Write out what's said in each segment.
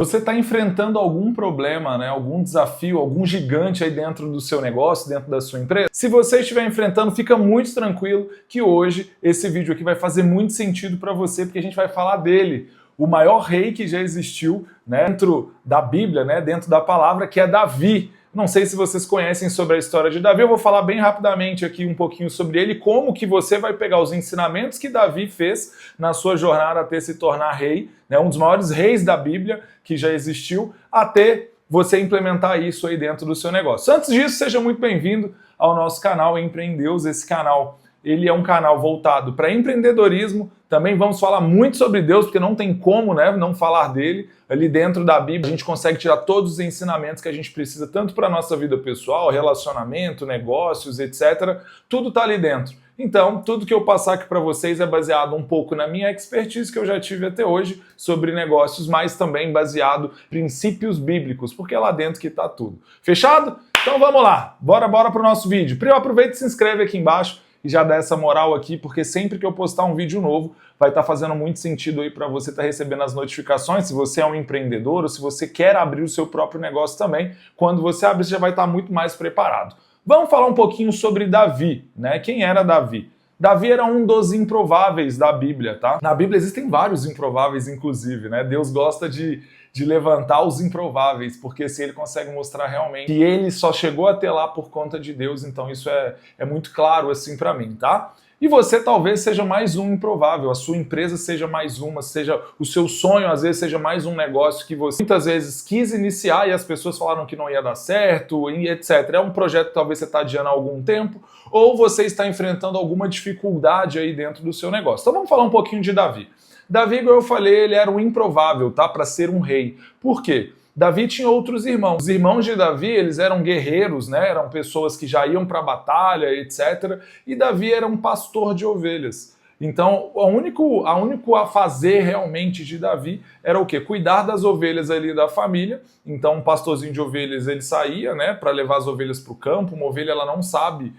Você está enfrentando algum problema, né? Algum desafio, algum gigante aí dentro do seu negócio, dentro da sua empresa? Se você estiver enfrentando, fica muito tranquilo que hoje esse vídeo aqui vai fazer muito sentido para você, porque a gente vai falar dele, o maior rei que já existiu, né, dentro da Bíblia, né, dentro da palavra, que é Davi. Não sei se vocês conhecem sobre a história de Davi, eu vou falar bem rapidamente aqui um pouquinho sobre ele, como que você vai pegar os ensinamentos que Davi fez na sua jornada até se tornar rei, né, um dos maiores reis da Bíblia que já existiu, até você implementar isso aí dentro do seu negócio. Antes disso, seja muito bem-vindo ao nosso canal Empreendeus. Esse canal, ele é um canal voltado para empreendedorismo. Também vamos falar muito sobre Deus, porque não tem como, né, não falar dele. Ali dentro da Bíblia a gente consegue tirar todos os ensinamentos que a gente precisa, tanto para a nossa vida pessoal, relacionamento, negócios, etc. Tudo está ali dentro. Então, tudo que eu passar aqui para vocês é baseado um pouco na minha expertise que eu já tive até hoje sobre negócios, mas também baseado em princípios bíblicos, porque é lá dentro que está tudo. Fechado? Então vamos lá, bora para o nosso vídeo. Primeiro, aproveita e se inscreve aqui embaixo e já dá essa moral aqui, porque sempre que eu postar um vídeo novo, vai estar fazendo muito sentido aí para você estar recebendo as notificações, se você é um empreendedor ou se você quer abrir o seu próprio negócio também. Quando você abrir, você já vai estar muito mais preparado. Vamos falar um pouquinho sobre Davi, né? Quem era Davi? Davi era um dos improváveis da Bíblia, tá? Na Bíblia existem vários improváveis, inclusive, né? Deus gosta de levantar os improváveis, porque assim ele consegue mostrar realmente que ele só chegou até lá por conta de Deus, então isso é muito claro assim para mim, tá? E você talvez seja mais um improvável, a sua empresa seja mais uma, seja o seu sonho, às vezes seja mais um negócio que você muitas vezes quis iniciar e as pessoas falaram que não ia dar certo, e etc. É um projeto que talvez você está adiando há algum tempo, ou você está enfrentando alguma dificuldade aí dentro do seu negócio. Então vamos falar um pouquinho de Davi. Davi, como eu falei, ele era um improvável, tá? Para ser um rei. Por quê? Davi tinha outros irmãos. Os irmãos de Davi, eles eram guerreiros, né? Eram pessoas que já iam para a batalha, etc. E Davi era um pastor de ovelhas. Então, a único a fazer realmente de Davi era o quê? Cuidar das ovelhas ali da família. Então, um pastorzinho de ovelhas, ele saía, né, para levar as ovelhas para o campo. Uma ovelha, ela não sabe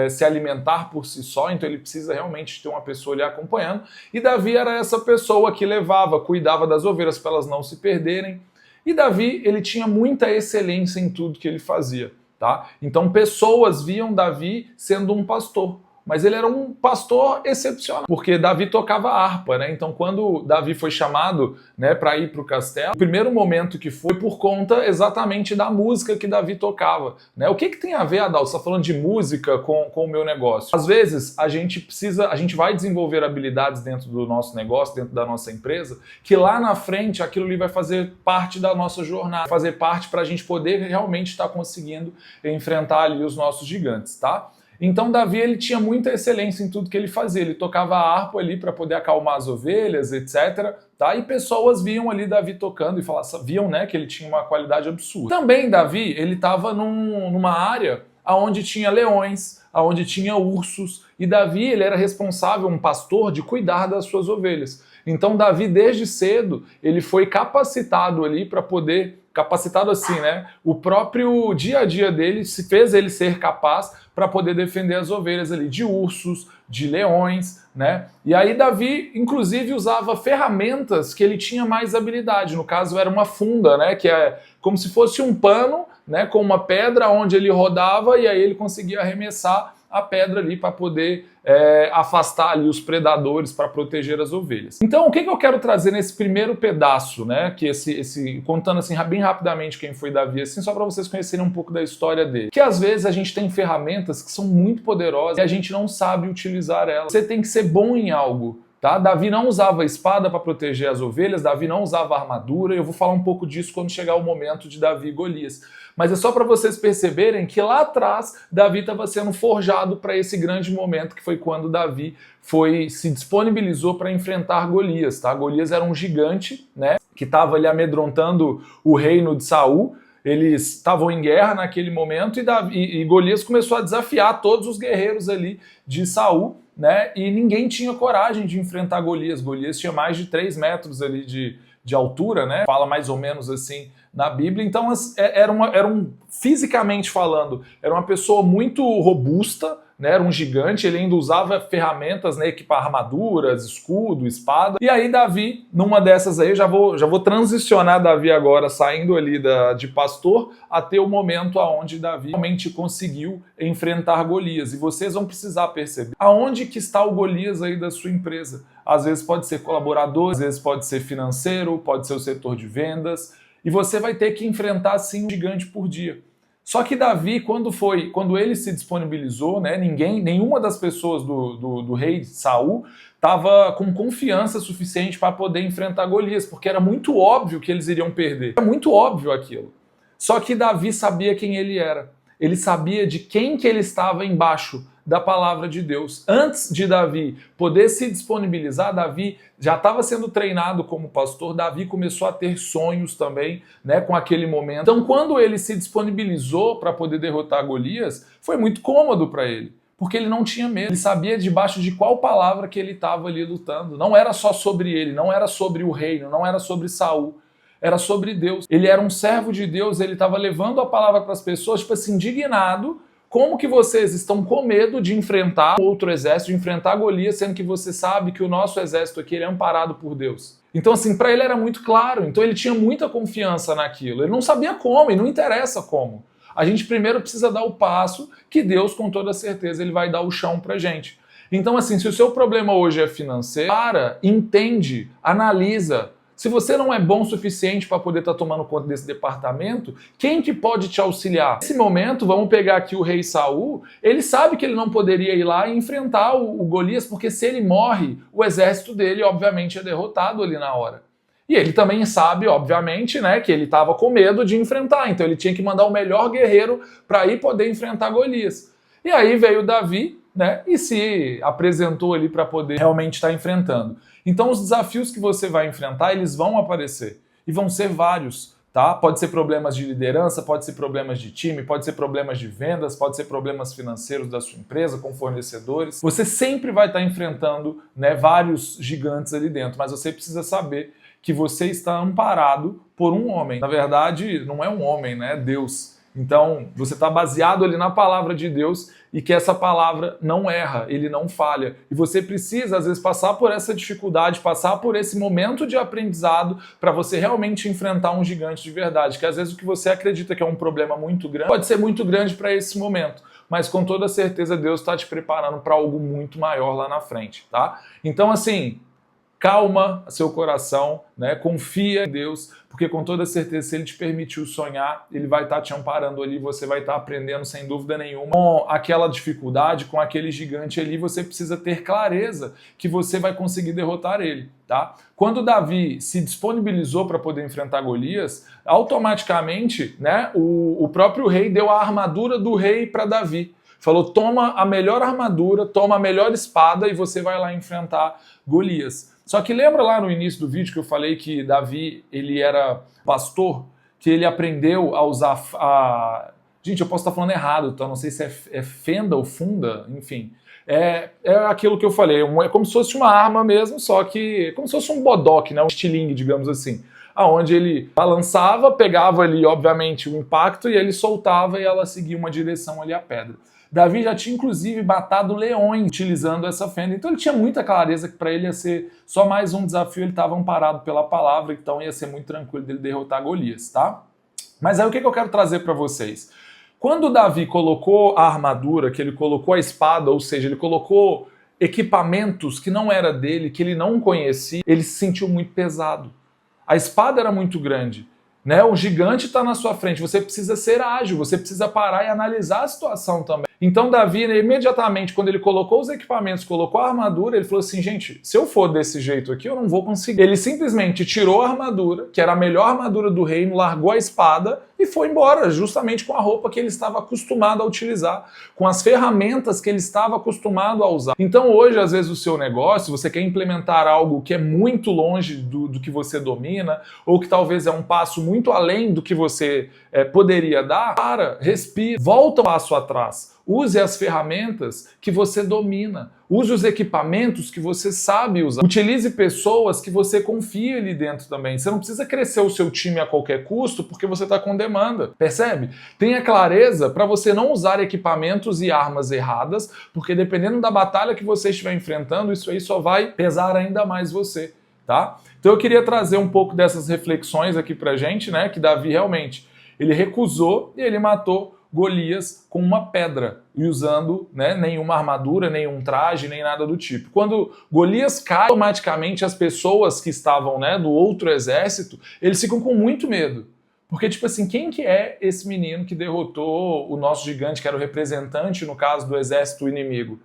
se alimentar por si só, então ele precisa realmente ter uma pessoa ali acompanhando. E Davi era essa pessoa que levava, cuidava das ovelhas para elas não se perderem. E Davi, ele tinha muita excelência em tudo que ele fazia, tá? Então pessoas viam Davi sendo um pastor, mas ele era um pastor excepcional, porque Davi tocava harpa, né? Então quando Davi foi chamado, né, para ir para o castelo, o primeiro momento que foi por conta exatamente da música que Davi tocava, né? O que tem a ver, Adalto? Você está falando de música com o meu negócio? Às vezes a gente vai desenvolver habilidades dentro do nosso negócio, dentro da nossa empresa, que lá na frente aquilo ali vai fazer parte da nossa jornada, fazer parte para a gente poder realmente estar conseguindo enfrentar ali os nossos gigantes, tá? Então Davi, ele tinha muita excelência em tudo que ele fazia, ele tocava a harpa ali para poder acalmar as ovelhas, etc. Tá? E pessoas viam ali Davi tocando e viam, né, que ele tinha uma qualidade absurda. Também Davi, ele estava numa área onde tinha leões, onde tinha ursos, e Davi, ele era responsável, um pastor, de cuidar das suas ovelhas. Então Davi, desde cedo, ele foi capacitado ali para poder, capacitado assim, né? O próprio dia a dia dele fez ele ser capaz para poder defender as ovelhas ali de ursos, de leões, né? E aí Davi, inclusive, usava ferramentas que ele tinha mais habilidade. No caso, era uma funda, né? Que é como se fosse um pano, né? Com uma pedra onde ele rodava e aí ele conseguia arremessar a pedra ali para poder afastar ali os predadores, para proteger as ovelhas. Então, o que eu quero trazer nesse primeiro pedaço, né? Que contando assim bem rapidamente quem foi Davi, assim, só para vocês conhecerem um pouco da história dele. Que às vezes a gente tem ferramentas que são muito poderosas e a gente não sabe utilizar elas. Você tem que ser bom em algo. Tá? Davi não usava espada para proteger as ovelhas, Davi não usava armadura, eu vou falar um pouco disso quando chegar o momento de Davi e Golias. Mas é só para vocês perceberem que lá atrás Davi estava sendo forjado para esse grande momento, que foi quando Davi se disponibilizou para enfrentar Golias. Tá? Golias era um gigante, né, que estava ali amedrontando o reino de Saul. Eles estavam em guerra naquele momento e Golias começou a desafiar todos os guerreiros ali de Saul, né? E ninguém tinha coragem de enfrentar Golias. Golias tinha mais de 3 metros ali de altura, né? Fala mais ou menos assim na Bíblia. Então fisicamente falando, era uma pessoa muito robusta, né, era um gigante, ele ainda usava ferramentas, né, equipar armaduras, escudo, espada. E aí Davi, numa dessas aí, eu já vou transicionar Davi agora, saindo ali de pastor, até o momento aonde Davi realmente conseguiu enfrentar Golias. E vocês vão precisar perceber aonde que está o Golias aí da sua empresa. Às vezes pode ser colaborador, às vezes pode ser financeiro, pode ser o setor de vendas, e você vai ter que enfrentar sim um gigante por dia. Só que Davi, quando ele se disponibilizou, né, nenhuma das pessoas do rei Saul estava com confiança suficiente para poder enfrentar Golias, porque era muito óbvio que eles iriam perder. Era muito óbvio aquilo. Só que Davi sabia quem ele era. Ele sabia de quem que ele estava embaixo da palavra de Deus. Antes de Davi poder se disponibilizar, Davi já estava sendo treinado como pastor, Davi começou a ter sonhos também, né, com aquele momento. Então, quando ele se disponibilizou para poder derrotar Golias, foi muito cômodo para ele, porque ele não tinha medo. Ele sabia debaixo de qual palavra que ele estava ali lutando. Não era só sobre ele, não era sobre o reino, não era sobre Saul. Era sobre Deus. Ele era um servo de Deus, ele estava levando a palavra para as pessoas, tipo assim, indignado. Como que vocês estão com medo de enfrentar outro exército, de enfrentar Golias, sendo que você sabe que o nosso exército aqui ele é amparado por Deus? Então, assim, para ele era muito claro. Então, ele tinha muita confiança naquilo. Ele não sabia como, e não interessa como. A gente primeiro precisa dar o passo que Deus, com toda certeza, ele vai dar o chão pra gente. Então, assim, se o seu problema hoje é financeiro, entende, analisa. Se você não é bom o suficiente para poder estar tomando conta desse departamento, quem que pode te auxiliar? Nesse momento, vamos pegar aqui o rei Saul, ele sabe que ele não poderia ir lá e enfrentar o Golias, porque se ele morre, o exército dele, obviamente, é derrotado ali na hora. E ele também sabe, obviamente, né, que ele estava com medo de enfrentar, então ele tinha que mandar o melhor guerreiro para ir poder enfrentar Golias. E aí veio Davi, né, e se apresentou ali para poder realmente estar enfrentando. Então os desafios que você vai enfrentar, eles vão aparecer. E vão ser vários, tá? Pode ser problemas de liderança, pode ser problemas de time, pode ser problemas de vendas, pode ser problemas financeiros da sua empresa, com fornecedores. Você sempre vai estar enfrentando, né, vários gigantes ali dentro, mas você precisa saber que você está amparado por um homem. Na verdade, não é um homem, né? É Deus. Então, você está baseado ali na palavra de Deus e que essa palavra não erra, ele não falha. E você precisa, às vezes, passar por essa dificuldade, passar por esse momento de aprendizado para você realmente enfrentar um gigante de verdade. Que às vezes o que você acredita que é um problema muito grande, pode ser muito grande para esse momento. Mas com toda certeza Deus está te preparando para algo muito maior lá na frente, tá? Então, assim, calma seu coração, né? Confia em Deus, porque com toda certeza, se Ele te permitiu sonhar, Ele vai estar te amparando ali, você vai estar aprendendo sem dúvida nenhuma. Com aquela dificuldade, com aquele gigante ali, você precisa ter clareza que você vai conseguir derrotar ele, tá? Quando Davi se disponibilizou para poder enfrentar Golias, automaticamente, né, o próprio rei deu a armadura do rei para Davi. Falou, toma a melhor armadura, toma a melhor espada e você vai lá enfrentar Golias. Só que lembra lá no início do vídeo que eu falei que Davi, ele era pastor, que ele aprendeu a usar a... Gente, eu posso estar falando errado, então não sei se é fenda ou funda, enfim. É aquilo que eu falei, é como se fosse uma arma mesmo, só que como se fosse um bodoque, né? Um estilingue, digamos assim. Onde ele balançava, pegava ali, obviamente, o impacto e ele soltava e ela seguia uma direção ali a pedra. Davi já tinha, inclusive, matado leões utilizando essa fenda. Então ele tinha muita clareza que para ele ia ser só mais um desafio, ele estava amparado pela palavra, então ia ser muito tranquilo dele derrotar Golias, tá? Mas aí o que eu quero trazer para vocês? Quando Davi colocou a armadura, que ele colocou a espada, ou seja, ele colocou equipamentos que não era dele, que ele não conhecia, ele se sentiu muito pesado. A espada era muito grande, né? O gigante está na sua frente, você precisa ser ágil, você precisa parar e analisar a situação também. Então Davi, imediatamente, quando ele colocou os equipamentos, colocou a armadura, ele falou assim, gente, se eu for desse jeito aqui, eu não vou conseguir. Ele simplesmente tirou a armadura, que era a melhor armadura do reino, largou a espada e foi embora, justamente com a roupa que ele estava acostumado a utilizar, com as ferramentas que ele estava acostumado a usar. Então hoje, às vezes, o seu negócio, você quer implementar algo que é muito longe do que você domina, ou que talvez é um passo muito além do que você poderia dar, para, respira, volta um passo atrás. Use as ferramentas que você domina. Use os equipamentos que você sabe usar. Utilize pessoas que você confia ali dentro também. Você não precisa crescer o seu time a qualquer custo porque você está com demanda. Percebe? Tenha clareza para você não usar equipamentos e armas erradas, porque dependendo da batalha que você estiver enfrentando, isso aí só vai pesar ainda mais você. Tá? Então eu queria trazer um pouco dessas reflexões aqui pra gente, né? Que Davi realmente, ele recusou e ele matou Golias com uma pedra e usando, né, nenhuma armadura, nenhum traje, nem nada do tipo. Quando Golias cai, automaticamente as pessoas que estavam, né, do outro exército, eles ficam com muito medo. Porque, tipo assim, quem que é esse menino que derrotou o nosso gigante, que era o representante, no caso, do exército inimigo?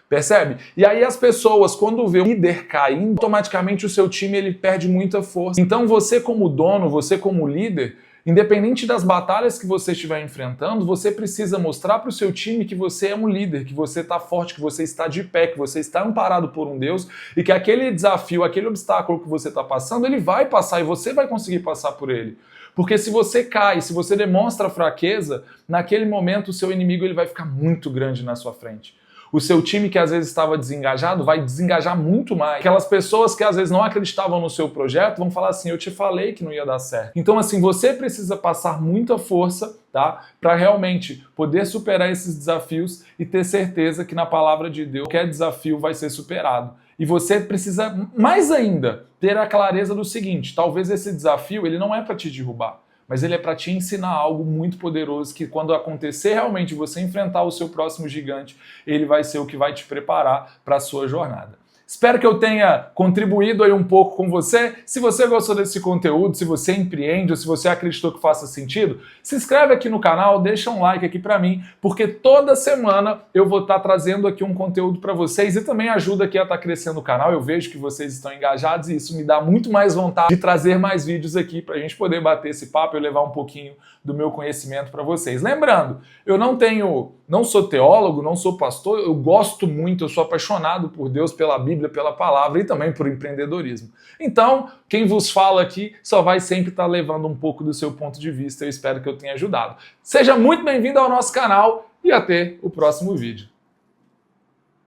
Percebe? E aí as pessoas, quando vê o líder caindo, automaticamente o seu time ele perde muita força. Então você como dono, você como líder, independente das batalhas que você estiver enfrentando, você precisa mostrar para o seu time que você é um líder, que você está forte, que você está de pé, que você está amparado por um Deus e que aquele desafio, aquele obstáculo que você está passando, ele vai passar e você vai conseguir passar por ele. Porque se você cai, se você demonstra fraqueza, naquele momento o seu inimigo ele vai ficar muito grande na sua frente. O seu time que às vezes estava desengajado vai desengajar muito mais. Aquelas pessoas que às vezes não acreditavam no seu projeto vão falar assim, eu te falei que não ia dar certo. Então assim, você precisa passar muita força, tá? Para realmente poder superar esses desafios e ter certeza que na palavra de Deus qualquer desafio vai ser superado. E você precisa, mais ainda, ter a clareza do seguinte, talvez esse desafio ele não é para te derrubar, mas ele é para te ensinar algo muito poderoso que quando acontecer realmente você enfrentar o seu próximo gigante, ele vai ser o que vai te preparar para a sua jornada. Espero que eu tenha contribuído aí um pouco com você. Se você gostou desse conteúdo, se você empreende ou se você acreditou que faça sentido, se inscreve aqui no canal, deixa um like aqui para mim, porque toda semana eu vou estar trazendo aqui um conteúdo para vocês e também ajuda aqui a estar crescendo o canal. Eu vejo que vocês estão engajados e isso me dá muito mais vontade de trazer mais vídeos aqui para a gente poder bater esse papo e levar um pouquinho do meu conhecimento para vocês. Lembrando, eu não sou teólogo, não sou pastor, eu gosto muito, eu sou apaixonado por Deus, pela Bíblia, pela palavra e também por empreendedorismo. Então, quem vos fala aqui só vai sempre estar levando um pouco do seu ponto de vista. Eu espero que eu tenha ajudado. Seja muito bem-vindo ao nosso canal e até o próximo vídeo.